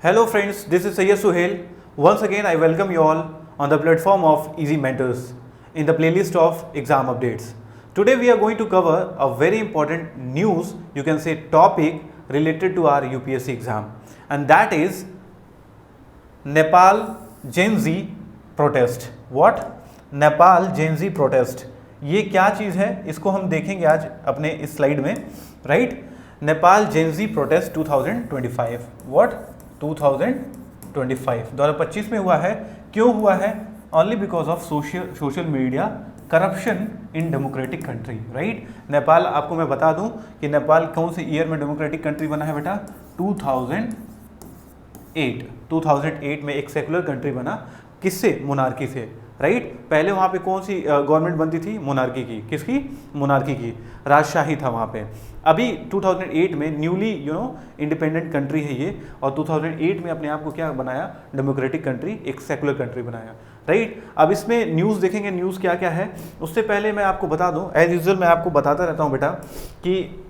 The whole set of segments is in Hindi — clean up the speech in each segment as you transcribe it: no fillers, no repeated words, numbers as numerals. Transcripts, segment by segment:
Hello friends, this is Sayyid Suhail. Once again I welcome you all on the platform of Easy Mentors in the playlist of exam updates. Today we are going to cover a very important news, you can say topic related to our UPSC exam, and that is Nepal Gen Z protest. What? Nepal Gen Z protest, ये क्या चीज़ है इसको हम देखेंगे आज अपने इस स्लाइड में, right. Nepal Gen Z protest 2025, what 2025 में हुआ है। क्यों हुआ है? Only because of social media corruption in democratic country, right. Nepal, आपको मैं बता दूं कि नेपाल कौन से ईयर में डेमोक्रेटिक कंट्री बना है बेटा? 2008 में एक सेकुलर कंट्री बना। किससे? मोनार्की से, राइट। पहले वहाँ पे कौन सी गवर्नमेंट बनती थी? मोनार्की की। किसकी? मोनार्की की, राजशाही था वहाँ पे। अभी 2008 में न्यूली इंडिपेंडेंट कंट्री है ये, और 2008 में अपने आप को क्या बनाया? डेमोक्रेटिक कंट्री, एक सेकुलर कंट्री बनाया, राइट। अब इसमें न्यूज़ देखेंगे, न्यूज़ क्या क्या है। उससे पहले मैं आपको बता दूँ, एज यूजुअल मैं आपको बताता रहता हूँ बेटा कि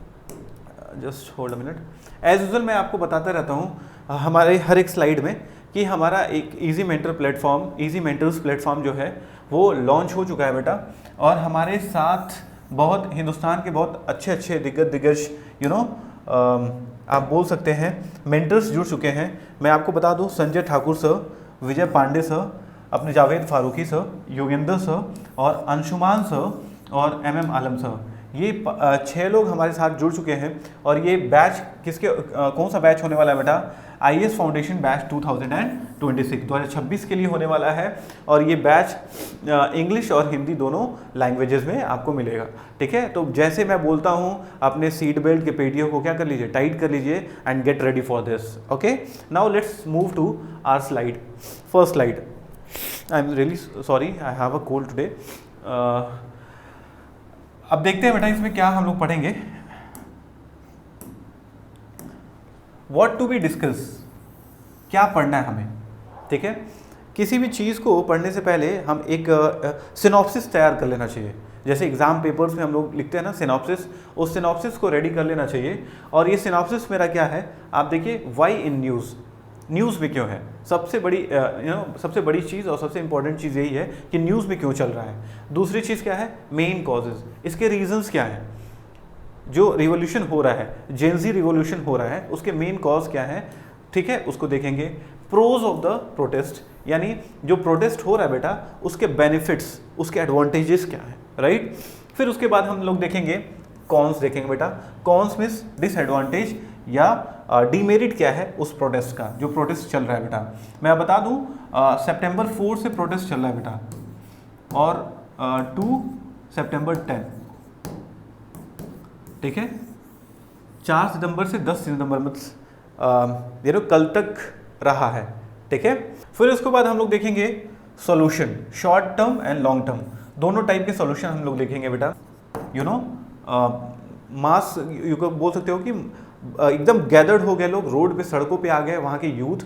just hold a minute. As usual मैं आपको बताता रहता हूँ हमारे हर एक स्लाइड में कि हमारा एक इजी मेंटर्स प्लेटफॉर्म जो है वो लॉन्च हो चुका है बेटा, और हमारे साथ बहुत हिंदुस्तान के बहुत अच्छे दिग्गज आप बोल सकते हैं मेंटर्स जुड़ चुके हैं। मैं आपको बता दूं, संजय ठाकुर सर, विजय पांडे सर, अपने जावेद फारूकी सर, योगेंद्र सर और अंशुमान सर और MM आलम सर, ये 6 लोग हमारे साथ जुड़ चुके हैं। और ये बैच कौन सा बैच होने वाला है बेटा? IAS फाउंडेशन बैच 2026 के लिए होने वाला है। और ये बैच इंग्लिश और हिंदी दोनों लैंग्वेजेस में आपको मिलेगा, ठीक है। तो जैसे मैं बोलता हूँ, अपने सीट बेल्ट के पेटियों को क्या कर लीजिए? टाइट कर लीजिए and get ready for this, okay. Now let's move to our slide. First slide. I am really sorry, I have a cold today. अब देखते हैं बेटा इसमें क्या हम लोग पढ़ेंगे। व्हाट टू बी डिस्कस, क्या पढ़ना है हमें, ठीक है। किसी भी चीज़ को पढ़ने से पहले हम एक सिनॉप्सिस तैयार कर लेना चाहिए। जैसे एग्जाम पेपर्स में हम लोग लिखते हैं ना सिनॉप्सिस, उस सिनॉप्सिस को रेडी कर लेना चाहिए। और ये सिनॉप्सिस मेरा क्या है, आप देखिए, वाई इन न्यूज़ में क्यों है। सबसे बड़ी चीज़ और सबसे इंपॉर्टेंट चीज़ यही है कि न्यूज़ में क्यों चल रहा है। दूसरी चीज़ क्या है? मेन कॉजेज, इसके रीजंस क्या हैं। जो रिवॉल्यूशन हो रहा है, जेन ज़ी रिवॉल्यूशन हो रहा है, उसके मेन कॉज क्या है, ठीक है, उसको देखेंगे। प्रोज ऑफ द प्रोटेस्ट, यानी जो प्रोटेस्ट हो रहा है बेटा, उसके बेनिफिट्स, उसके एडवांटेजेस क्या है, राइट। फिर उसके बाद हम लोग देखेंगे कॉन्स, देखेंगे बेटा। कॉन्स मीन्स डिसएडवांटेज या डीमेरिट क्या है उस प्रोटेस्ट का, जो प्रोटेस्ट चल रहा है बेटा। मैं बता दूं, सितंबर 4 से प्रोटेस्ट चल रहा है बेटा, और 2 सितंबर 10, ठीक है। 4 सितंबर से 10 सितंबर मतलब कल तक रहा है, ठीक है। फिर उसके बाद हम लोग देखेंगे solution, short term and long term, दोनों टाइप के सॉल्यूशन हम लोग देखेंगे बेटा। मास यू को बोल सकते हो कि एकदम गैदर्ड हो गए लोग, रोड पे, सड़कों पे आ गए वहाँ के यूथ।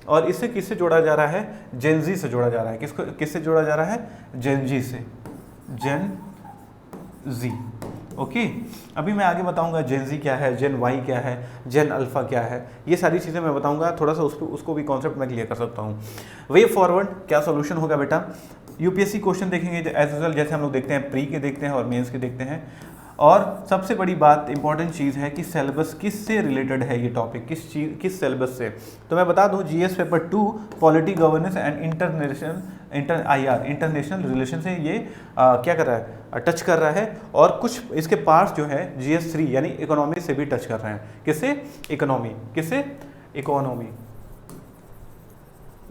और इससे किससे जोड़ा जा रहा है? जेन जी से जोड़ा जा रहा है। किससे जोड़ा जा रहा है? जेन जी से, जेन जी, ओके। अभी मैं आगे बताऊंगा जेन जी क्या है, जेन वाई क्या है, जेन अल्फा क्या है, ये सारी चीज़ें मैं बताऊंगा। थोड़ा सा उसको भी कॉन्सेप्ट मैं क्लियर कर सकता हूँ। वे फॉरवर्ड क्या सॉल्यूशन होगा बेटा? यूपीएससी क्वेश्चन देखेंगे एज यूजुअल, जैसे हम लोग देखते हैं, प्री के देखते हैं और मेंस के देखते हैं। और सबसे बड़ी बात, इंपॉर्टेंट चीज़ है कि सिलेबस किससे रिलेटेड है, ये टॉपिक किस सिलेबस से। तो मैं बता दूं, GS paper 2 polity governance and international relation से ये क्या कर रहा है? टच कर रहा है। और कुछ इसके पार्ट्स जो है GS 3 यानी इकोनॉमी से भी टच कर रहे हैं। किससे? इकोनॉमी। किससे? Economy.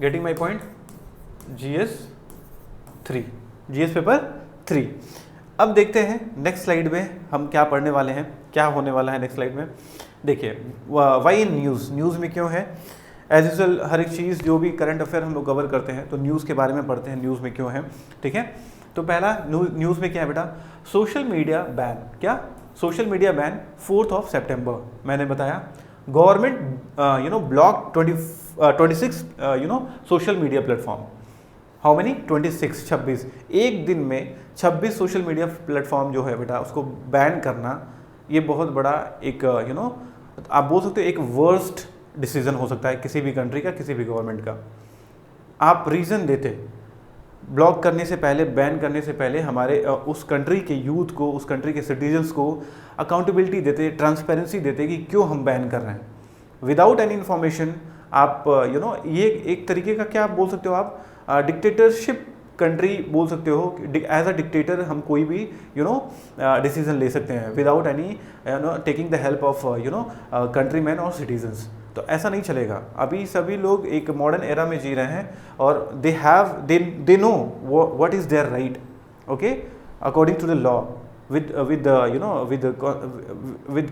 Getting my point? GS paper 3। अब देखते हैं नेक्स्ट स्लाइड में हम क्या पढ़ने वाले हैं, क्या होने वाला है नेक्स्ट स्लाइड में। देखिए, वाई इन न्यूज़ में क्यों है। एज यूजुअल हर एक चीज़ जो भी करंट अफेयर हम लोग कवर करते हैं तो न्यूज़ के बारे में पढ़ते हैं, न्यूज़ में क्यों है, ठीक है। तो पहला न्यूज़ में क्या है बेटा? Social media ban. क्या? सोशल मीडिया बैन 4 सितंबर, मैंने बताया। Government block 26 social media platform. How many? 26 एक दिन में 26 सोशल मीडिया प्लेटफॉर्म जो है बेटा, उसको बैन करना, ये बहुत बड़ा एक आप बोल सकते हो एक वर्स्ट डिसीजन हो सकता है किसी भी कंट्री का, किसी भी गवर्नमेंट का। आप रीज़न देते, ब्लॉक करने से पहले, बैन करने से पहले हमारे उस कंट्री के यूथ को, उस कंट्री के सिटीजन्स को अकाउंटेबिलिटी देते, ट्रांसपेरेंसी देते कि क्यों हम बैन कर रहे हैं। विदाउट एनी इन्फॉर्मेशन आप ये एक तरीके का क्या बोल सकते हो आप, डिक्टेटरशिप कंट्री बोल सकते हो। एज अ डिक्टेटर हम कोई भी डिसीजन ले सकते हैं without any taking the help of country man और सिटीजन्स। तो ऐसा नहीं चलेगा। अभी सभी लोग एक मॉडर्न एरा में जी रहे हैं और they know what is there right, okay, according to the law, with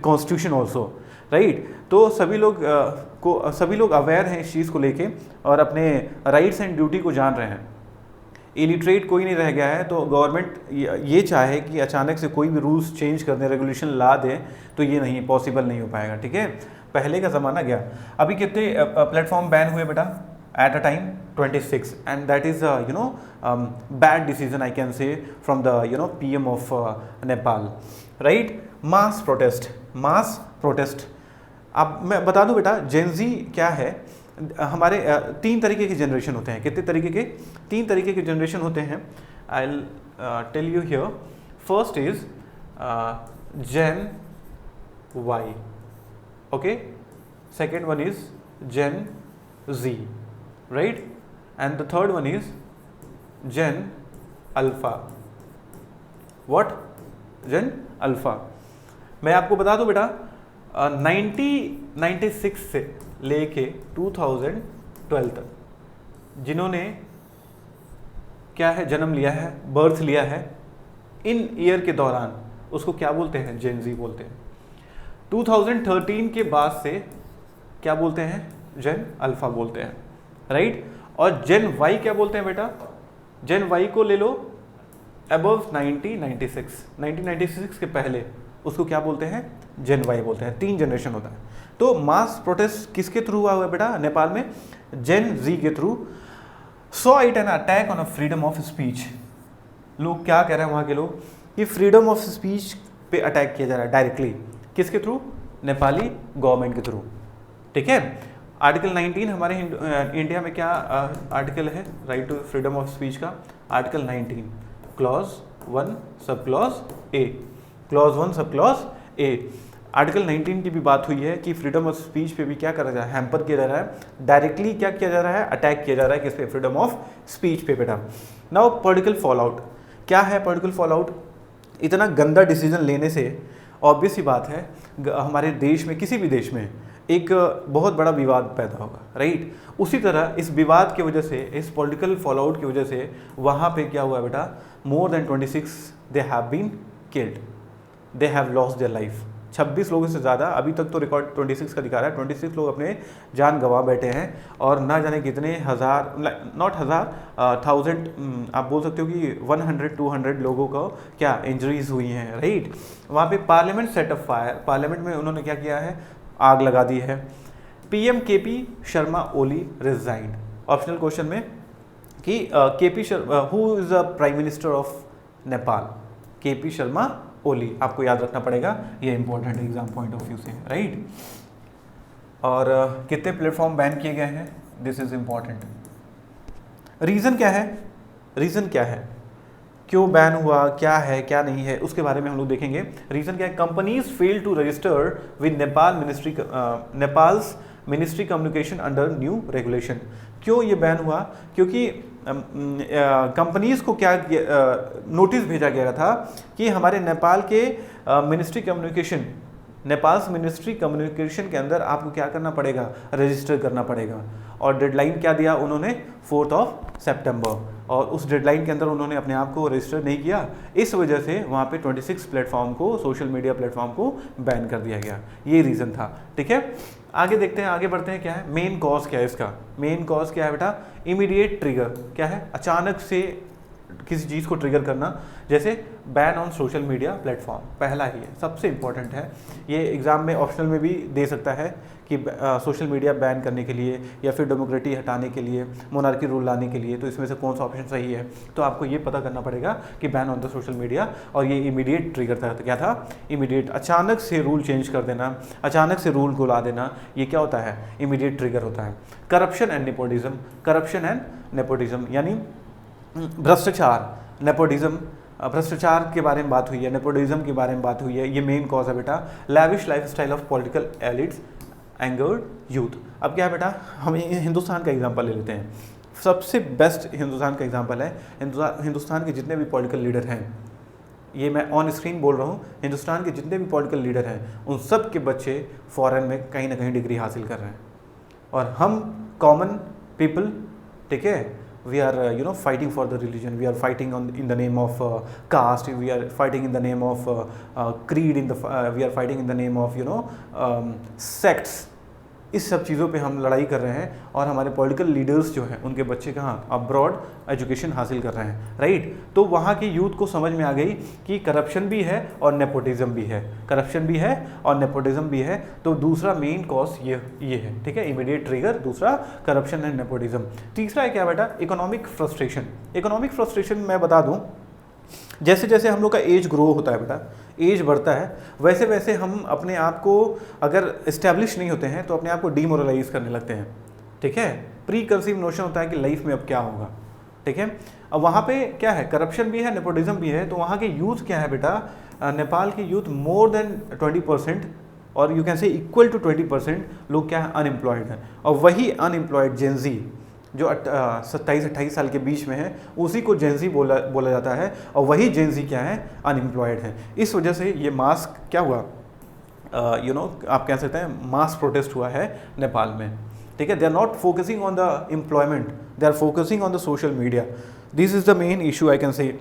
constitution also, right. तो सभी लोग अवेयर हैं इस चीज़ को लेके और अपने राइट्स एंड ड्यूटी को जान रहे हैं। इलिटरेट कोई नहीं रह गया है। तो गवर्नमेंट ये चाहे कि अचानक से कोई भी रूल्स चेंज कर दे, रेगुलेशन ला दे, तो ये नहीं पॉसिबल नहीं हो पाएगा, ठीक है। पहले का ज़माना गया। अभी कितने प्लेटफॉर्म बैन हुए बेटा at a time? 26, and that is bad decision I can से from the PM of Nepal, right. Mass protest. अब मैं बता दूं बेटा, जेनजी क्या है। हमारे 3 तरीके के जनरेशन होते हैं। कितने तरीके के? 3 तरीके के जनरेशन होते हैं। I will tell you here. First is Gen Y, okay, second one is Gen Z, right, and the third one is Gen Alpha. What? Gen Alpha. मैं आपको बता दूं बेटा 1996 से लेके 2012 तक जिन्होंने क्या है जन्म लिया है, बर्थ लिया है, इन ईयर के दौरान उसको क्या बोलते हैं? जेन जी बोलते हैं। 2013 के बाद से क्या बोलते हैं? जेन अल्फा बोलते हैं, राइट। और जेन वाई क्या बोलते हैं बेटा? जेन वाई को ले लो अबव 1996 के पहले, उसको क्या बोलते हैं? जेन वाई बोलते हैं। 3 जनरेशन होता है। तो मास प्रोटेस्ट किसके थ्रू हुआ है बेटा नेपाल में? जेन जी के through. Saw it an attack on a freedom of speech. लोग क्या कह रहे हैं वहाँ के लोग कि फ्रीडम ऑफ स्पीच पे अटैक किया जा रहा है डायरेक्टली। किसके थ्रू? नेपाली गवर्नमेंट के थ्रू, ठीक है। आर्टिकल 19 हमारे इंडिया में क्या आर्टिकल है right to freedom of speech का? Article 19 clause 1 sub clause A, clause 1 sub clause A. Article 19 की भी बात हुई है कि फ्रीडम ऑफ स्पीच पे भी क्या करा जा रहा है? हैम्पर किया जा रहा है, डायरेक्टली क्या किया जा रहा है? अटैक किया जा रहा है किस पे? फ्रीडम ऑफ स्पीच पे बेटा। नाउ पॉलिटिकल फॉलआउट क्या है? पॉलिटिकल फॉलआउट, इतना गंदा डिसीजन लेने से ऑब्वियस ही बात है हमारे देश में, किसी भी देश में एक बहुत बड़ा विवाद पैदा होगा, राइट। उसी तरह इस विवाद की वजह से, इस पॉलिटिकल फॉलआउट की वजह से वहाँ पे क्या हुआ बेटा? More than 26 they have been killed, they have lost their life. 26 लोगों से ज़्यादा, अभी तक तो रिकॉर्ड 26 का दिखा रहा है, 26 लोग अपने जान गंवा बैठे हैं और ना जाने कितने हज़ार, नॉट हज़ार, 1000 आप बोल सकते हो कि 100-200 लोगों को क्या इंजरीज हुई हैं, राइट। वहाँ पे parliament set of fire, parliament में उन्होंने क्या किया है? आग लगा दी है। PM KP Sharma Oli resigned. Optional question में कि KP Sharma who is the prime minister of Nepal? KP Sharma Oli, आपको याद रखना पड़ेगा, ये important exam point of view से, राइट। और कितने प्लेटफॉर्म बैन किए गए हैं? This is important. रीज़न क्या है? रीज़न क्या है, क्यों बैन हुआ, क्या है क्या नहीं है, उसके बारे में हम लोग देखेंगे। रीज़न क्या है? Companies fail to register with Nepal's ministry communication under new regulation. क्यों ये बैन हुआ? क्योंकि कंपनीज को क्या नोटिस भेजा गया था कि हमारे नेपाल के ministry communication, Nepals ministry communication के अंदर आपको क्या करना पड़ेगा? रजिस्टर करना पड़ेगा। और डेडलाइन क्या दिया उन्होंने? 4 सितंबर। और उस डेडलाइन के अंदर उन्होंने अपने आप को रजिस्टर नहीं किया, इस वजह से वहाँ पे 26 प्लेटफॉर्म को, सोशल मीडिया प्लेटफॉर्म को बैन कर दिया गया। ये रीज़न था, ठीक है। आगे देखते हैं, आगे बढ़ते हैं। क्या है मेन कॉज? क्या है इसका मेन कॉज? क्या है बेटा? Immediate trigger. क्या है? अचानक से किसी चीज़ को ट्रिगर करना, जैसे ban on social media platform, पहला ही है, सबसे इम्पॉर्टेंट है। ये एग्ज़ाम में ऑप्शनल में भी दे सकता है कि सोशल मीडिया बैन करने के लिए या फिर डेमोक्रेसी हटाने के लिए, मोनार्की रूल लाने के लिए, तो इसमें से कौन सा ऑप्शन सही है। तो आपको ये पता करना पड़ेगा कि ban on the social media, और ये इमीडिएट ट्रिगर था। क्या था? इमीडिएट, अचानक से रूल चेंज कर देना, अचानक से रूल को ला देना, ये क्या होता है? इमीडिएट ट्रिगर होता है। Corruption and nepotism, corruption and nepotism यानी भ्रष्टाचार, नेपोटिज्म, भ्रष्टाचार के बारे में बात हुई है, नेपोटिज्म के बारे में बात हुई है, ये मेन कॉज है बेटा। Lavish lifestyle of political elites angered youth. अब क्या है बेटा, हम हिंदुस्तान का एग्जांपल ले लेते हैं। सबसे बेस्ट हिंदुस्तान का एग्जांपल है, हिंदुस्तान के जितने भी पॉलिटिकल लीडर हैं, ये मैं ऑन स्क्रीन बोल रहा हूँ, हिंदुस्तान के जितने भी पॉलिटिकल लीडर हैं उन सब के बच्चे फॉरेन में कहीं ना कहीं डिग्री हासिल कर रहे हैं, और हम कॉमन पीपल, ठीक है, we are fighting for the religion, we are fighting in the name of caste, we are fighting in the name of creed, we are fighting in the name of sects। इस सब चीज़ों पे हम लड़ाई कर रहे हैं, और हमारे पॉलिटिकल लीडर्स जो हैं उनके बच्चे कहाँ? अब्रॉड एजुकेशन हासिल कर रहे हैं, राइट। तो वहाँ के यूथ को समझ में आ गई कि करप्शन भी है और नेपोटिज्म भी है, करप्शन भी है और नेपोटिज्म भी है। तो दूसरा मेन कॉज ये है, ठीक है, इमीडिएट ट्रिगर, दूसरा करप्शन एंड नेपोटिज्म। तीसरा है क्या बेटा? Economic frustration. इकोनॉमिक फ्रस्ट्रेशन मैं बता दूँ, जैसे जैसे हम लोग का एज ग्रो होता है बेटा, एज बढ़ता है, वैसे वैसे हम अपने आप को अगर इस्टेब्लिश नहीं होते हैं तो अपने आप को डीमोरलाइज करने लगते हैं, ठीक है। प्री कंसीव नोशन होता है कि लाइफ में अब क्या होगा, ठीक है। अब वहाँ पे क्या है? करप्शन भी है, नेपोटिज्म भी है। तो वहाँ के यूथ क्या है बेटा? नेपाल के यूथ मोर देन 20%, और you can say equal to 20% लोग क्या है? अनएम्प्लॉयड हैं। और वही अनएम्प्लॉयड जेनजी जो 27-28 साल के बीच में है, उसी को जेनजी बोला जाता है, और वही जेनजी क्या है? अनएम्प्लॉयड है। इस वजह से ये मास क्या हुआ, आप कह सकते हैं मास प्रोटेस्ट हुआ है नेपाल में, ठीक है। They are not focusing on the employment, they are focusing on the social media. This is the main issue I can say.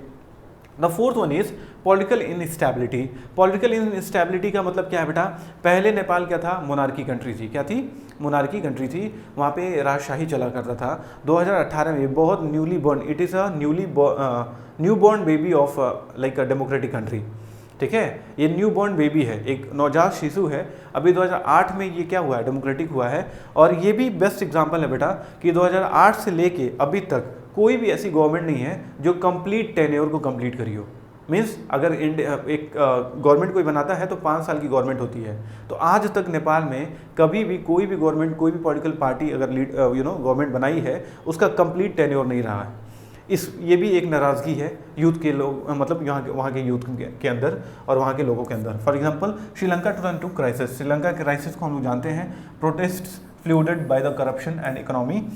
The fourth one is political instability. Political instability का मतलब क्या है बेटा? पहले नेपाल क्या था? मोनार्की कंट्री थी। क्या थी? मोनार्की कंट्री थी। वहाँ पे राजशाही चला करता था। 2018 में बहुत newly born, it is a new born baby of like a democratic country, ठीक है। ये न्यू बॉर्न बेबी है, एक नवजात शिशु है। अभी 2008 में ये क्या हुआ है? डेमोक्रेटिक हुआ है। और ये भी बेस्ट एग्जांपल है बेटा कि 2008 से लेके अभी तक कोई भी ऐसी गवर्नमेंट नहीं है जो कंप्लीट टेन्योर को कंप्लीट करी हो। मीन्स अगर एक गवर्नमेंट कोई बनाता है तो 5 साल की गवर्नमेंट होती है। तो आज तक नेपाल में कभी भी कोई भी गवर्नमेंट, कोई भी पॉलिटिकल पार्टी अगर गवर्नमेंट बनाई है, उसका कंप्लीट टेन्योर नहीं रहा है। ये भी एक नाराज़गी है यूथ के लोग, मतलब वहाँ के यूथ के अंदर और वहाँ के लोगों के अंदर। For example Sri Lanka 2002 crisis, Sri Lanka crisis को हम लोग जानते हैं, protests flooded by the corruption and economy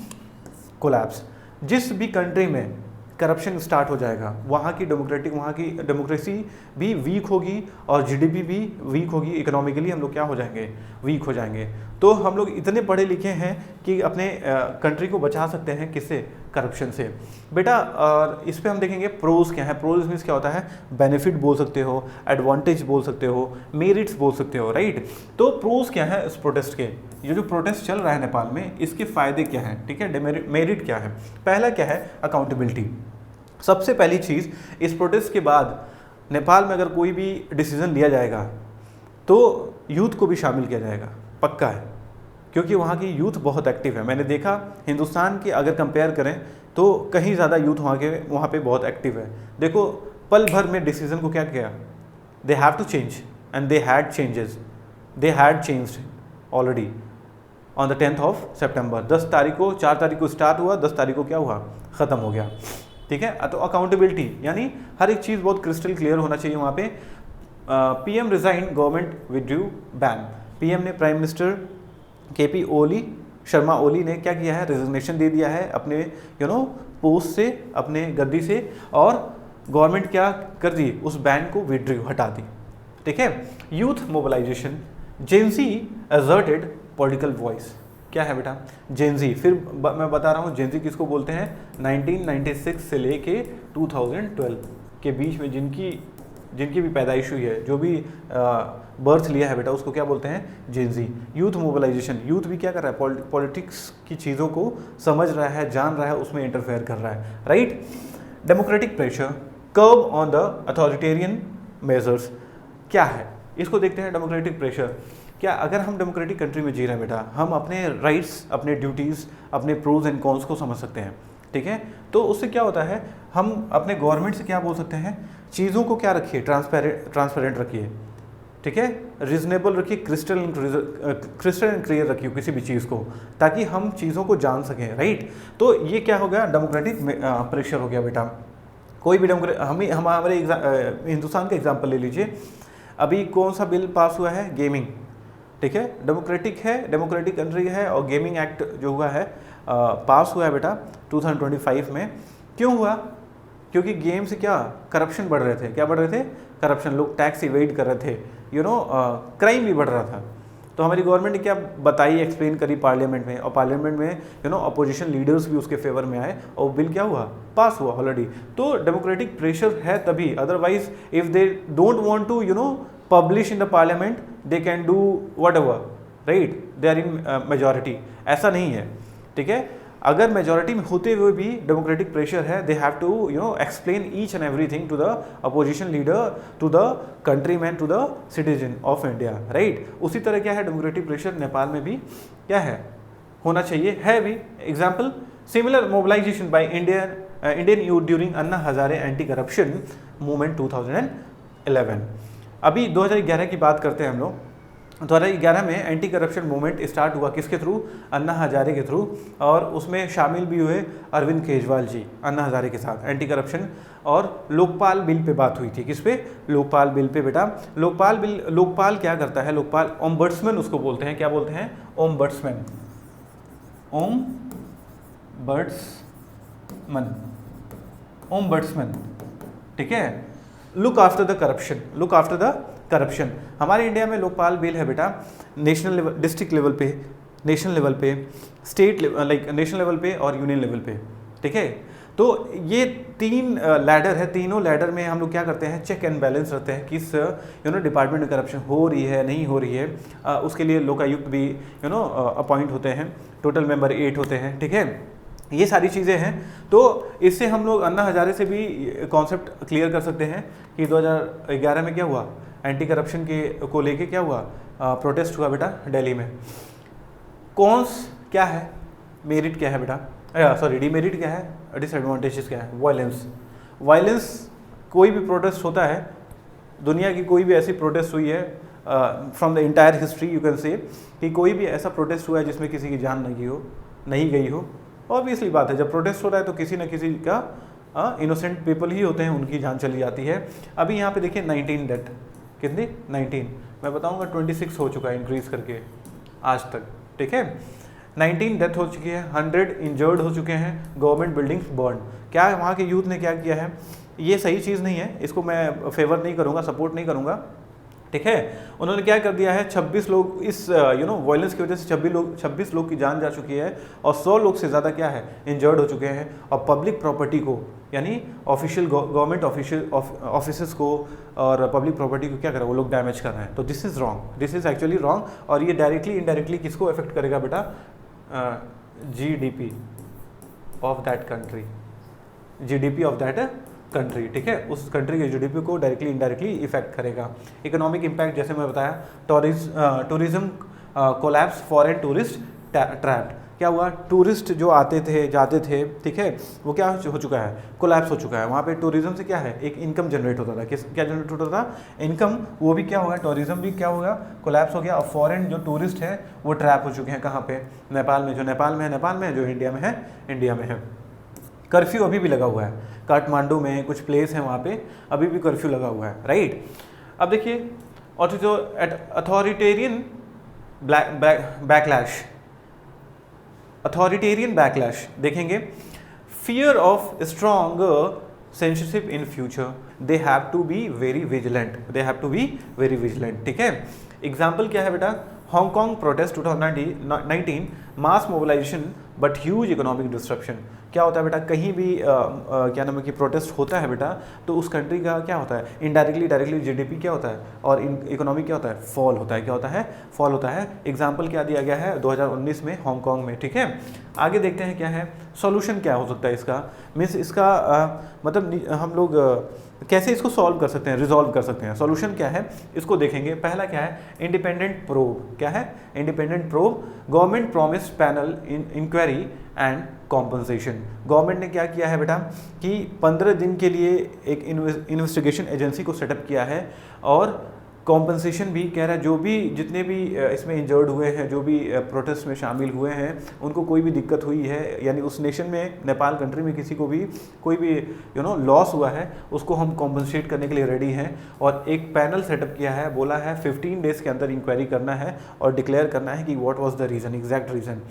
collapse. जिस भी कंट्री में करप्शन स्टार्ट हो जाएगा, वहाँ की डेमोक्रेसी भी वीक होगी और जीडीपी भी वीक होगी। इकोनॉमिकली हम लोग क्या हो जाएंगे? वीक हो जाएंगे। तो हम लोग इतने पढ़े लिखे हैं कि अपने कंट्री को बचा सकते हैं, किससे? करप्शन से बेटा। और इस पे हम देखेंगे प्रोज क्या है। प्रोज मीन्स क्या होता है? बेनिफिट बोल सकते हो, एडवांटेज बोल सकते हो, मेरिट्स बोल सकते हो, राइट। तो प्रोज क्या है इस प्रोटेस्ट के? ये जो प्रोटेस्ट चल रहा है नेपाल में, इसके फायदे क्या हैं, ठीक है, मेरिट क्या है? पहला क्या है? अकाउंटेबिलिटी। सबसे पहली चीज़, इस प्रोटेस्ट के बाद नेपाल में अगर कोई भी डिसीजन लिया जाएगा तो यूथ को भी शामिल किया जाएगा, पक्का है, क्योंकि वहाँ की यूथ बहुत एक्टिव है। मैंने देखा हिंदुस्तान की अगर कंपेयर करें तो कहीं ज़्यादा यूथ वहाँ पे बहुत एक्टिव है। देखो पल भर में डिसीजन को क्या किया? They have to change and they had changed already on the 10th of September। 10 तारीख को, 4 तारीख को स्टार्ट हुआ, 10 तारीख को क्या हुआ? ख़त्म हो गया, ठीक है। तो अकाउंटेबिलिटी यानी हर एक चीज़ बहुत क्रिस्टल क्लियर होना चाहिए वहाँ पे। PM resign, government withdrew ban. PM ने, prime minister KP Sharma Oli ने क्या किया है? रेजिग्नेशन दे दिया है अपने पोस्ट से, अपने गद्दी से, और गवर्नमेंट क्या कर दी? उस बैन को विड्रू, हटा दी, ठीक है। Youth mobilization, Gen Z asserted political voice. क्या है बेटा? जेनजी। फिर मैं बता रहा हूँ जेनजी किसको बोलते हैं। 1996 से लेके 2012 के बीच में जिनकी भी पैदाइश हुई है, जो भी बर्थ लिया है बेटा, उसको क्या बोलते हैं? जेनजी। यूथ मोबिलाइजेशन, यूथ भी क्या कर रहा है? पॉलिटिक्स की चीज़ों को समझ रहा है, जान रहा है, उसमें इंटरफेयर कर रहा है, right. Democratic pressure, curve on the authoritarian measures. क्या है इसको देखते हैं। डेमोक्रेटिक प्रेशर क्या, अगर हम डेमोक्रेटिक कंट्री में जी रहे हैं बेटा, हम अपने राइट्स, अपने ड्यूटीज़, अपने प्रोज एंड कॉन्स को समझ सकते हैं, ठीक है। तो उससे क्या होता है, हम अपने गवर्नमेंट से क्या बोल सकते हैं, चीज़ों को क्या रखिए, ट्रांसपेरेंट रखिए, ठीक है, रीजनेबल रखिए, क्रिस्टल एंड क्लियर रखिए किसी भी चीज़ को, ताकि हम चीज़ों को जान सकें, राइट। तो ये क्या हो गया, डेमोक्रेटिक प्रेशर हो गया बेटा। कोई भी हमारे हिंदुस्तान का एग्जाम्पल ले लीजिए, अभी कौन सा बिल पास हुआ है, गेमिंग, ठीक है, डेमोक्रेटिक है, डेमोक्रेटिक कंट्री है, और गेमिंग एक्ट जो हुआ है पास हुआ है बेटा 2025 में। क्यों हुआ, क्योंकि गेम से क्या करप्शन बढ़ रहे थे, क्या बढ़ रहे थे, करप्शन, लोग टैक्स इवेड कर रहे थे, क्राइम भी बढ़ रहा था। तो हमारी गवर्नमेंट ने क्या बताई, एक्सप्लेन करी पार्लियामेंट में, और पार्लियामेंट में अपोजिशन लीडर्स भी उसके फेवर में आए, और बिल क्या हुआ, पास हुआ ऑलरेडी। तो डेमोक्रेटिक प्रेशर है तभी, otherwise if they don't want to publish in the parliament, they can do whatever, right, they are in majority, ऐसा नहीं है, ठीक है। अगर मेजॉरिटी में होते हुए भी डेमोक्रेटिक प्रेशर है, they have to explain each and everything to the opposition leader, to the countryman, to the citizen of India, right. उसी तरह क्या है, डेमोक्रेटिक प्रेशर नेपाल में भी क्या है, होना चाहिए, है भी। Example, similar mobilisation by Indian youth during Anna Hazare anti corruption movement 2011। अभी 2011 की बात करते हैं हम लोग। 2011 में एंटी करप्शन मूवमेंट स्टार्ट हुआ, किसके थ्रू, अन्ना हजारे के थ्रू, और उसमें शामिल भी हुए अरविंद केजरीवाल जी अन्ना हजारे के साथ। एंटी करप्शन और लोकपाल बिल पे बात हुई थी, किस पे, लोकपाल बिल पे बेटा। लोकपाल बिल, लोकपाल क्या करता है, लोकपाल ओम्बड्समैन उसको बोलते हैं, क्या बोलते हैं, ओम्बड्समैन, ओम्बड्समैन, ठीक है। Look after the corruption, look after the corruption. हमारे इंडिया में लोकपाल बिल है बेटा, नेशनल लेवल, डिस्ट्रिक्ट लेवल पे, नेशनल लेवल पे, स्टेट लाइक नेशनल लेवल पे और यूनियन लेवल पे, ठीक है। तो ये 3 लैडर है, तीनों लैडर में हम लोग क्या करते हैं, चेक एंड बैलेंस रखते हैं, किस डिपार्टमेंट में करप्शन हो रही है, नहीं हो रही है। उसके लिए लोकायुक्त भी अपॉइंट होते हैं, टोटल मेंबर 8 होते हैं, ठीक है। ये सारी चीज़ें हैं। तो इससे हम लोग अन्ना हजारे से भी कॉन्सेप्ट क्लियर कर सकते हैं कि 2011 में क्या हुआ, एंटी करप्शन के को लेके क्या हुआ, प्रोटेस्ट हुआ बेटा दिल्ली में। कॉन्स क्या है, मेरिट क्या है बेटा, सॉरी डीमेरिट क्या है, डिसएडवांटेजेस क्या है, वायलेंस। वायलेंस, कोई भी प्रोटेस्ट होता है, दुनिया की कोई भी ऐसी प्रोटेस्ट हुई है from the entire history you can से, कि कोई भी ऐसा प्रोटेस्ट हुआ है जिसमें किसी की जान नहीं गई हो। ऑब्वियसली बात है, जब प्रोटेस्ट हो रहा है तो किसी न किसी का इनोसेंट पीपल ही होते हैं, उनकी जान चली जाती है। अभी यहाँ पे देखिए 19 डेथ, कितनी, 19, मैं बताऊँगा 26 हो चुका है इंक्रीज करके आज तक, ठीक है। 19 डेथ हो चुकी है, 100 इंजर्ड हो चुके हैं, गवर्नमेंट बिल्डिंग्स बर्न। क्या वहाँ के यूथ ने क्या किया है, ये सही चीज़ नहीं है, इसको मैं फेवर नहीं करूँगा, सपोर्ट नहीं करूँगा, ठीक है। उन्होंने क्या कर दिया है, 26 लोग इस वायलेंस की वजह से 26 लोग की जान जा चुकी है, और 100 लोग से ज़्यादा क्या है, इंजर्ड हो चुके हैं। और पब्लिक प्रॉपर्टी को, यानी ऑफिशियल गवर्नमेंट ऑफिसेस को और पब्लिक प्रॉपर्टी को क्या कर रहे हैं, वो लोग डैमेज कर रहे हैं। तो this is wrong, this is actually wrong. और ये डायरेक्टली इनडायरेक्टली किसको अफेक्ट करेगा बेटा, GDP of that country, GDP of that country, ठीक है। उस कंट्री के GDP को डायरेक्टली इनडायरेक्टली इफेक्ट करेगा। इकोनॉमिक इम्पैक्ट, जैसे मैं बताया, tourism collapse, foreign tourist trapped. क्या हुआ, टूरिस्ट जो आते थे जाते थे, ठीक है, वो क्या हो चुका है, कोलैप्स हो चुका है। वहाँ पे टूरिज्म से क्या है, एक इनकम जनरेट होता था, क्या जनरेट होता था, इनकम, वो भी क्या होगा, टूरिज्म भी क्या होगा, कोलैप्स हो गया। और फॉरेन जो टूरिस्ट है वो ट्रैप हो चुके हैं, कहाँ पे, नेपाल में, जो नेपाल में है नेपाल में, जो इंडिया में है इंडिया में है। कर्फ्यू अभी भी लगा हुआ है, काठमांडू में कुछ प्लेस है वहाँ पे अभी भी कर्फ्यू लगा हुआ है, राइट। अब देखिए, और जो अथॉरिटेरियन बैकलैश, अथॉरिटेरियन बैकलैश देखेंगे, fear of stronger censorship in future, they have to be very vigilant, they have to be very vigilant, ठीक है। एग्जाम्पल क्या है बेटा, Hong Kong protest 2019, mass mobilisation but huge economic disruption. क्या होता है बेटा, कहीं भी क्या नाम है कि प्रोटेस्ट होता है बेटा, तो उस कंट्री का क्या होता है, इनडायरेक्टली डायरेक्टली जीडीपी क्या होता है और इकोनॉमी क्या होता है, फॉल होता है। क्या होता है, फॉल होता है। एग्जाम्पल क्या दिया गया है 2019 में हांगकांग में, ठीक है। आगे देखते हैं क्या है सॉल्यूशन, क्या हो सकता है इसका, मीन्स इसका मतलब हम लोग कैसे इसको सॉल्व कर सकते हैं, रिजॉल्व कर सकते हैं। सॉल्यूशन क्या है इसको देखेंगे। पहला क्या है, इंडिपेंडेंट प्रोब। क्या है, independent probe. Government promise panel inquiry and compensation. Government ने क्या किया है बेटा कि 15 दिन के लिए एक इन्वेस्टिगेशन एजेंसी को सेटअप किया है और कॉम्पनसेशन भी कह रहा है, जो भी जितने भी इसमें इंजर्ड हुए हैं, जो भी प्रोटेस्ट में शामिल हुए हैं, उनको कोई भी दिक्कत हुई है, यानी उस नेशन में, नेपाल कंट्री में किसी को भी कोई भी लॉस हुआ है, उसको हम कॉम्पनसेट करने के लिए रेडी हैं। और एक पैनल सेटअप किया है, बोला है 15 डेज़ के अंदर इंक्वायरी करना है और डिक्लेयर करना है कि what was the reason, exact reason.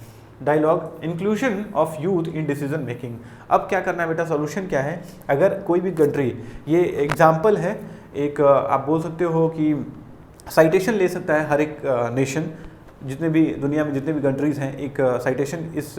Dialogue, inclusion of youth in decision making. अब क्या करना है बेटा, सोल्यूशन क्या है, अगर कोई भी कंट्री, ये एग्जाम्पल है एक, आप बोल सकते हो कि साइटेशन ले सकता है हर एक नेशन, जितने भी दुनिया में जितने भी कंट्रीज़ हैं, एक साइटेशन इस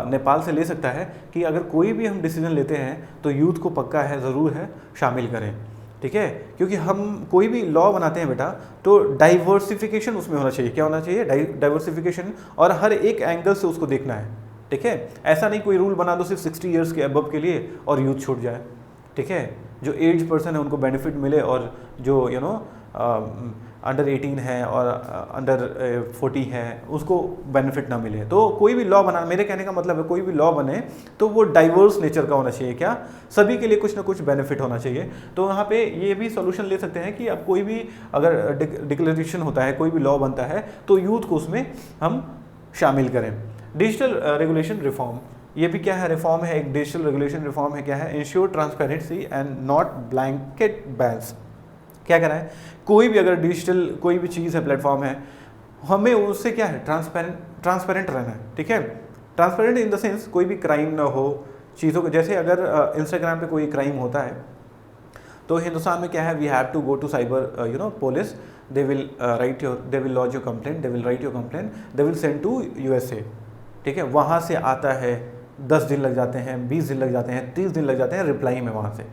नेपाल से ले सकता है कि अगर कोई भी हम डिसीजन लेते हैं तो यूथ को पक्का है, ज़रूर है, शामिल करें, ठीक है। क्योंकि हम कोई भी लॉ बनाते हैं बेटा तो डाइवर्सिफिकेशन उसमें होना चाहिए। क्या होना चाहिए, डाइवर्सिफिकेशन, और हर एक एंगल से उसको देखना है, ठीक है। ऐसा नहीं कोई रूल बना दो सिर्फ 60 ईयर्स के अबव के लिए और यूथ छूट जाए, ठीक है। जो एज पर्सन है उनको बेनिफिट मिले और जो अंडर 18 है और अंडर 40 है उसको बेनिफिट ना मिले। तो कोई भी लॉ बना, मेरे कहने का मतलब है कोई भी लॉ बने तो वो डाइवर्स नेचर का होना चाहिए। क्या, सभी के लिए कुछ ना कुछ बेनिफिट होना चाहिए। तो यहाँ पे ये भी सॉल्यूशन ले सकते हैं कि अब कोई भी अगर डिक्लेरेशन होता है, कोई भी लॉ बनता है तो यूथ को उसमें हम शामिल करें। डिजिटल रेगुलेशन रिफॉर्म, ये भी क्या है, रिफॉर्म है, एक डिजिटल रेगुलेशन रिफॉर्म है। क्या है, ensure transparency and not blanket bans. क्या कह रहा है, कोई भी अगर डिजिटल कोई भी चीज़ है, प्लेटफॉर्म है, हमें उससे क्या है, ट्रांसपेरेंट रहना है, ठीक है। ट्रांसपेरेंट इन द सेंस कोई भी क्राइम ना हो चीज़ों को, जैसे अगर इंस्टाग्राम पे कोई क्राइम होता है तो हिंदुस्तान में क्या है, we have to go to cyber police, they will launch your complaint, they will write your complaint, they will send to USA, ठीक है। वहाँ से आता है, 10 दिन लग जाते हैं, 20 दिन लग जाते हैं, 30 दिन लग जाते हैं रिप्लाई में वहाँ से।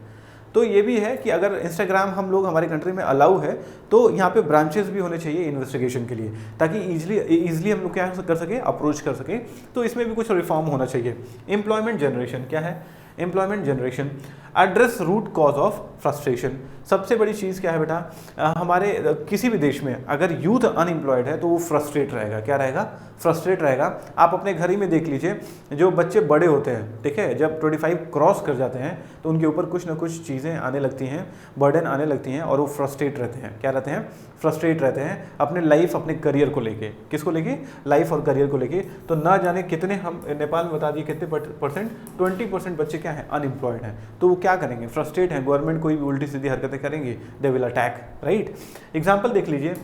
तो ये भी है कि अगर इंस्टाग्राम हम लोग हमारे कंट्री में अलाउ है तो यहाँ पे ब्रांचेस भी होने चाहिए इन्वेस्टिगेशन के लिए, ताकि ईजिली हम लोग क्या कर सके, अप्रोच कर सके। तो इसमें भी कुछ रिफॉर्म होना चाहिए। एम्प्लॉयमेंट जनरेशन, क्या है, employment generation, address root cause of frustration. सबसे बड़ी चीज़ क्या है बेटा, हमारे किसी भी देश में अगर यूथ अनएम्प्लॉयड है तो वो फ्रस्ट्रेट रहेगा। क्या रहेगा, फ्रस्ट्रेट रहेगा। आप अपने घर ही में देख लीजिए, जो बच्चे बड़े होते हैं, ठीक है, जब 25 क्रॉस कर जाते हैं तो उनके ऊपर कुछ ना कुछ चीज़ें आने लगती हैं, बर्डन आने लगती हैं और वो फ्रस्ट्रेट रहते हैं। क्या रहते हैं, फ्रस्ट्रेट रहते हैं अपने लाइफ, अपने करियर को लेके। किसको लेके, लाइफ और करियर को लेके। तो ना जाने कितने, हम नेपाल में बता दिए कितने परसेंट, 20% बच्चे क्या हैं, अनएम्प्लॉयड हैं। तो वो क्या करेंगे, फ्रस्ट्रेट हैं, गवर्नमेंट कोई भी उल्टी सीधी हरकतें करेंगे, they will attack, right. Example देख लीजिए,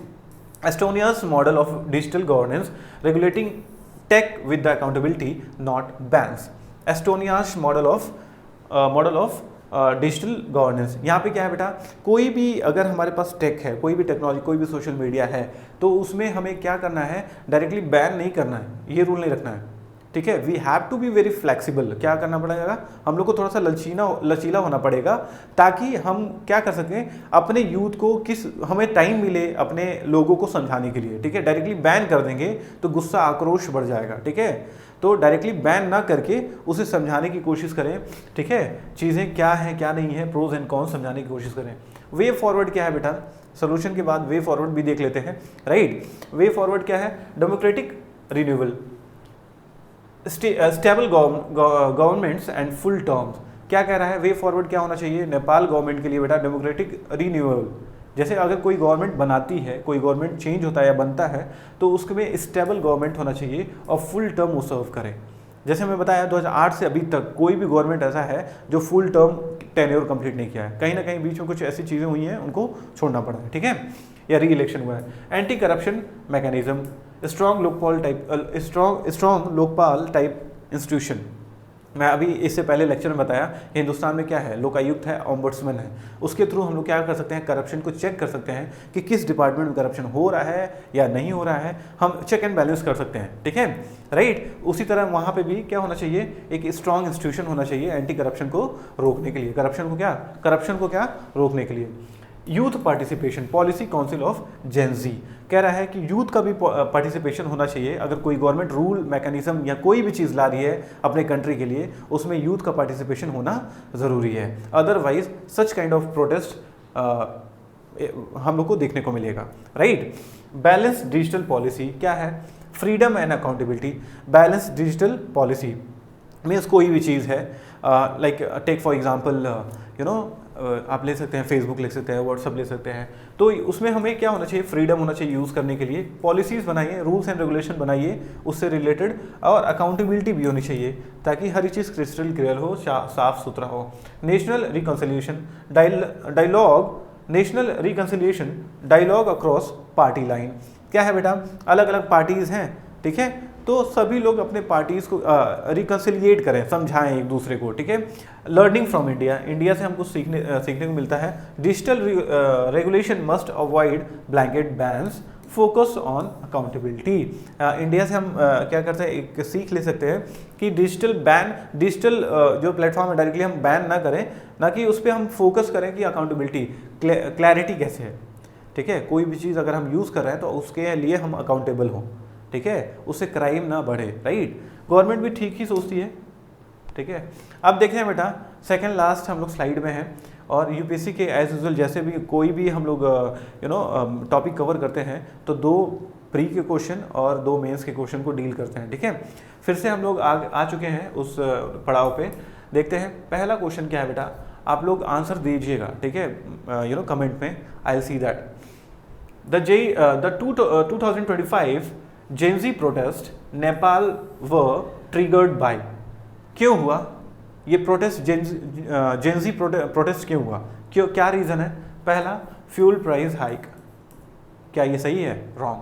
Estonia's model of digital governance regulating tech with the accountability not bans. Estonia's model of digital governance. यहाँ पे क्या है बेटा, कोई भी अगर हमारे पास टेक है, कोई भी टेक्नोलॉजी, कोई भी सोशल मीडिया है, तो उसमें हमें क्या करना है, डायरेक्टली बैन नहीं करना है, ये रूल नहीं रखना है, ठीक है। We have to be very flexible. क्या करना पड़ेगा, हम लोग को थोड़ा सा लचीला होना पड़ेगा, ताकि हम क्या कर सकें, अपने यूथ को हमें टाइम मिले अपने लोगों को समझाने के लिए, ठीक है। डायरेक्टली बैन कर देंगे तो गुस्सा, आक्रोश बढ़ जाएगा, ठीक है। तो डायरेक्टली बैन ना करके उसे समझाने की कोशिश करें, ठीक है। चीज़ें क्या हैं क्या नहीं है, प्रोज एंड कॉन्स समझाने की कोशिश करें। वे फॉरवर्ड क्या है बेटा, सोल्यूशन के बाद वे फॉरवर्ड भी देख लेते हैं, राइट। वे फॉरवर्ड क्या है, democratic renewal, stable governments and full terms. क्या कह रहा है, वे फॉरवर्ड क्या होना चाहिए नेपाल गवर्नमेंट के लिए बेटा, डेमोक्रेटिक रिन्यूअल। जैसे अगर कोई गवर्नमेंट बनाती है, कोई गवर्नमेंट चेंज होता है या बनता है, तो उसमें स्टेबल गवर्नमेंट होना चाहिए और फुल टर्म वो सर्व करे। जैसे मैं बताया 2008 से अभी तक कोई भी गवर्नमेंट ऐसा है जो फुल टर्म टेन्योर कंप्लीट नहीं किया है। कहीं ना कहीं बीच में कुछ ऐसी चीज़ें हुई हैं, उनको छोड़ना पड़ा है, ठीक है, या री इलेक्शन हुआ है। Anti corruption mechanism, strong Lokpal type institution. मैं अभी इससे पहले लेक्चर में बताया कि हिंदुस्तान में क्या है, लोकायुक्त है, ओम्बड्समैन है। उसके थ्रू हम लोग क्या कर सकते हैं, करप्शन को चेक कर सकते हैं कि किस डिपार्टमेंट में करप्शन हो रहा है या नहीं हो रहा है, हम चेक एंड बैलेंस कर सकते हैं, ठीक है, राइट। उसी तरह वहाँ पे भी क्या होना चाहिए, एक स्ट्रॉन्ग इंस्टीट्यूशन होना चाहिए एंटी करप्शन को रोकने के लिए, करप्शन को क्या रोकने के लिए। Youth participation, policy council of gen Z कह रहा है कि यूथ का भी पार्टिसिपेशन होना चाहिए। अगर कोई गवर्नमेंट रूल मैकेनिज्म या कोई भी चीज़ ला रही है अपने कंट्री के लिए, उसमें यूथ का पार्टिसिपेशन होना ज़रूरी है, otherwise such kind of protest हम लोग को देखने को मिलेगा, राइट। बैलेंस डिजिटल पॉलिसी क्या है, freedom and accountability. Balance digital policy means कोई भी चीज़ है, like take for example you know आप ले सकते हैं फेसबुक ले सकते हैं, व्हाट्सअप ले सकते हैं, तो उसमें हमें क्या होना चाहिए, फ्रीडम होना चाहिए यूज़ करने के लिए। पॉलिसीज़ बनाइए, रूल्स एंड रेगुलेशन बनाइए उससे रिलेटेड, और अकाउंटेबिलिटी भी होनी चाहिए ताकि हर चीज़ क्रिस्टल क्लियर हो, साफ सुथरा हो। National reconciliation national reconciliation dialogue across party line. क्या है बेटा, अलग अलग पार्टीज़ हैं, ठीक है, तो सभी लोग अपने पार्टीज़ को रिकन्सिलिएट करें, समझाएं एक दूसरे को, ठीक है। लर्निंग फ्रॉम इंडिया, इंडिया से हमको सीखने को मिलता है। Digital regulation must avoid blanket bans, focus on accountability. India से हम क्या करते हैं, एक सीख ले सकते हैं कि डिजिटल जो प्लेटफॉर्म है डायरेक्टली हम बैन ना करें, ना कि उस पर हम फोकस करें कि अकाउंटेबिलिटी, क्लैरिटी कैसे है, ठीक है। कोई भी चीज़ अगर हम यूज़ कर रहे हैं तो उसके लिए हम अकाउंटेबल हों, ठीक है, उससे क्राइम ना बढ़े, राइट। गवर्नमेंट भी ठीक ही सोचती है, ठीक है। अब देखते हैं बेटा, सेकंड लास्ट हम लोग स्लाइड में हैं, और यूपीएससी के एज यूजुअल जैसे भी कोई भी हम लोग टॉपिक कवर करते हैं तो 2 प्री के क्वेश्चन और 2 मेंस के क्वेश्चन को डील करते हैं, ठीक है। फिर से हम लोग आ चुके हैं उस पड़ाव पे। देखते हैं पहला क्वेश्चन क्या है बेटा, आप लोग आंसर दीजिएगा, ठीक है, कमेंट में, I will see that. The 2025 Gen Z protest Nepal व ट्रिगर्ड बाय, क्यों हुआ ये प्रोटेस्ट, जेन जी प्रोटेस्ट क्यों हुआ, क्यों, क्या रीज़न है। पहला, फ्यूल प्राइस हाइक, क्या ये सही है, रॉन्ग।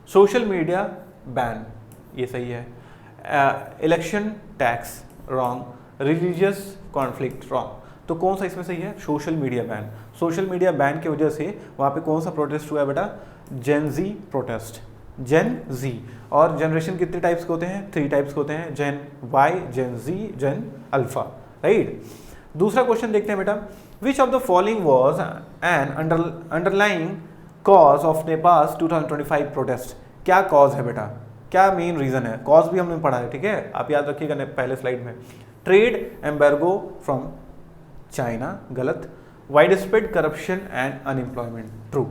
सोशल मीडिया बैन, ये सही है। Election tax, wrong. Religious conflict, wrong. तो कौन सा इसमें सही है, social media ban. Social media ban की वजह से वहाँ पे कौन सा प्रोटेस्ट हुआ है बेटा, जेन जी प्रोटेस्ट, जेन जी। और जनरेशन कितने टाइप्स के होते हैं, 3 टाइप्स के होते हैं, जेन वाई, जेन जी, जेन अल्फा, राइट। दूसरा क्वेश्चन देखते हैं बेटा, which of the following was an underlying cause of Nepals 2025 protest. क्या कॉज है बेटा, क्या मेन रीजन है, कॉज भी हमने पढ़ा है, ठीक है, आप याद रखिएगा पहले स्लाइड में। ट्रेड एम्बार्गो फ्रॉम चाइना, गलत। Wide spread corruption and unemployment, true.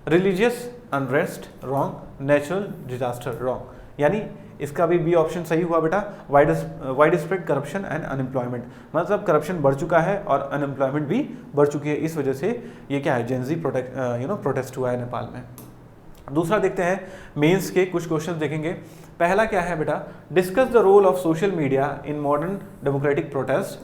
Religious unrest, wrong. Natural disaster, wrong. यानी इसका भी बी ऑप्शन सही हुआ बेटा, wide spread corruption and unemployment, मतलब करप्शन बढ़ चुका है और अनएम्प्लॉयमेंट भी बढ़ चुकी है, इस वजह से ये क्या है, जेन जी प्रोटेस्ट हुआ है नेपाल में। दूसरा देखते हैं, मेंस के कुछ क्वेश्चन देखेंगे। पहला क्या है बेटा, discuss the role of social media in modern democratic protest,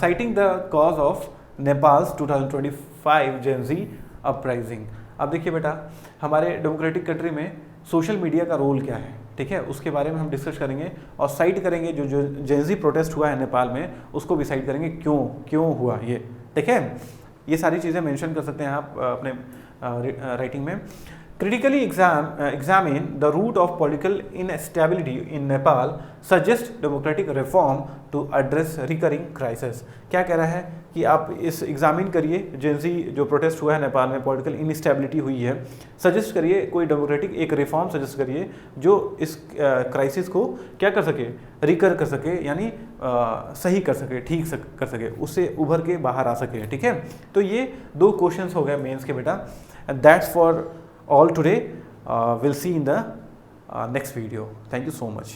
citing the cause of Nepal's 2025 Gen Z uprising। अब देखिए बेटा, हमारे डेमोक्रेटिक कंट्री में सोशल मीडिया का रोल क्या है, ठीक है, उसके बारे में हम डिस्कस करेंगे और साइट करेंगे जो जेन जी प्रोटेस्ट हुआ है नेपाल में, उसको भी साइट करेंगे, क्यों हुआ ये, ठीक है। ये सारी चीज़ें मेंशन कर सकते हैं आप अपने राइटिंग में। Critically examine the root of political instability in Nepal, suggest democratic reform to address recurring crisis। क्या कह रहा है कि आप इस एग्जामिन करिए, जेंजी जो प्रोटेस्ट हुआ है नेपाल में, पॉलिटिकल इनस्टेबिलिटी हुई है, सजेस्ट करिए कोई डेमोक्रेटिक एक रिफॉर्म सजेस्ट करिए जो इस क्राइसिस को क्या कर सके, रिकर कर सके, यानी सही कर सके, ठीक कर सके, उससे उभर के बाहर आ सके, ठीक है। तो ये 2 क्वेश्चंस हो गए मेंस के बेटा। That's for all today. We'll see in the next video. Thank you so much.